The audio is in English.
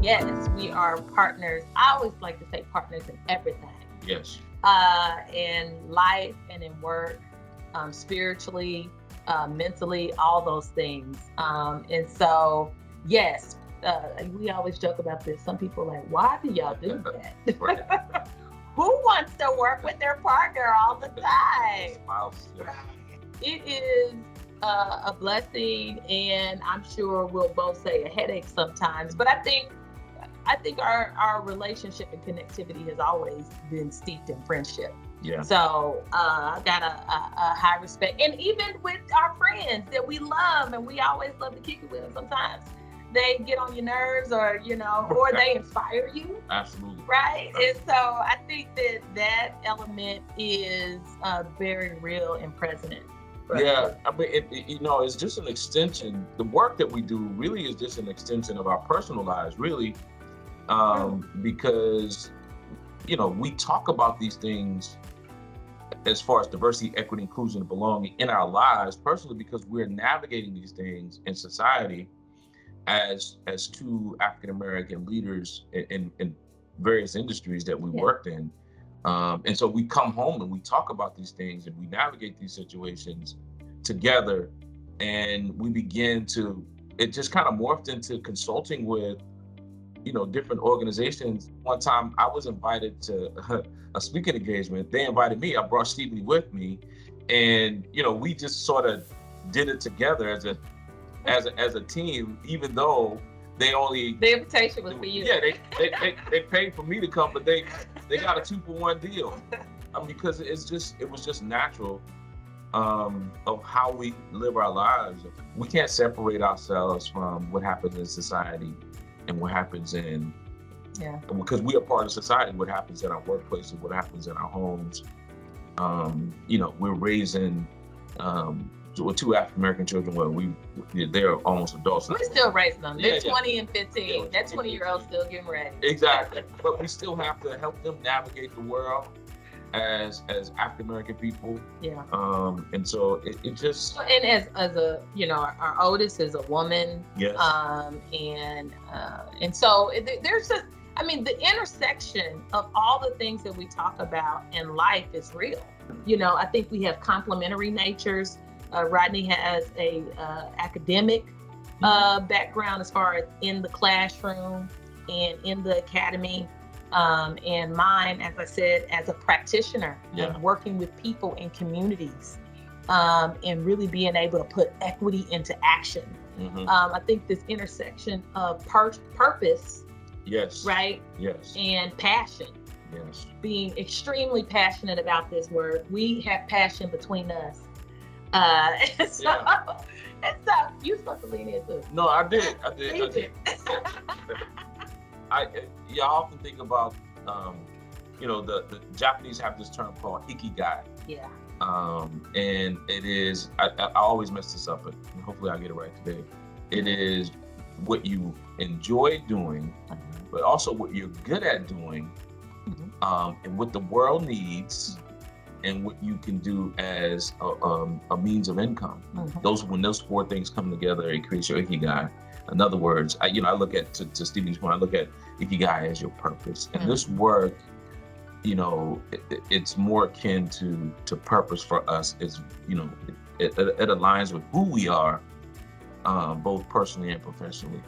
Yes, we are partners. I always like to say partners in everything. Yes. In life and in work, spiritually, mentally, all those things. And so, yes, we always joke about this. Some people are like, why do y'all do that? Right. Who wants to work with their partner all the time? Spouse, yeah. It is a blessing, and I'm sure we'll both say a headache sometimes. But I think our relationship and connectivity has always been steeped in friendship. Yeah. So I got a high respect, and even with our friends that we love, and we always love to kick it with them. Sometimes they get on your nerves, or or they inspire you. Absolutely. Right. And so I think that element is very real and present. Yeah, I mean, it's just an extension. The work that we do really is just an extension of our personal lives, really, because, we talk about these things as far as diversity, equity, inclusion, and belonging in our lives personally, because we're navigating these things in society as two African-American leaders in various industries that we worked in. And so we come home and we talk about these things and we navigate these situations together, and we begin to, it just kind of morphed into consulting with, different organizations. One time I was invited to a speaking engagement. They invited me. I brought Stevie with me, and, we just sort of did it together as a team, even though the invitation was for you. Yeah, they paid for me to come, but they got a 2-for-1 deal. Because it was just natural of how we live our lives. We can't separate ourselves from what happens in society and what happens because we are part of society. What happens in our workplaces, what happens in our homes. We're raising two African-American children. Well, they're almost adults. We're still raising them. They're 20 and 15. Yeah, that 20-year-old still getting ready. Exactly. But we still have to help them navigate the world as African-American people. Yeah. And so it just. And as a, our oldest is a woman. Yes. And so there's the intersection of all the things that we talk about in life is real. I think we have complementary natures. Rodney has a academic background as far as in the classroom and in the academy, and mine, as I said, as a practitioner and working with people in communities, and really being able to put equity into action. Mm-hmm. I think this intersection of purpose, yes, right, yes, and passion. Yes. Being extremely passionate about this work. We have passion between us. And so you're supposed to lean in too. No, I did. You often think about, the Japanese have this term called ikigai. Yeah. And it is, I always mess this up, but hopefully I'll get it right today. It is what you enjoy doing, but also what you're good at doing, and what the world needs, and what you can do as a means of income. When those four things come together, it creates your ikigai. In other words, I look at, to Stephen's point, I look at ikigai as your purpose. And this work, it's more akin to purpose for us. It's, it aligns with who we are, both personally and professionally.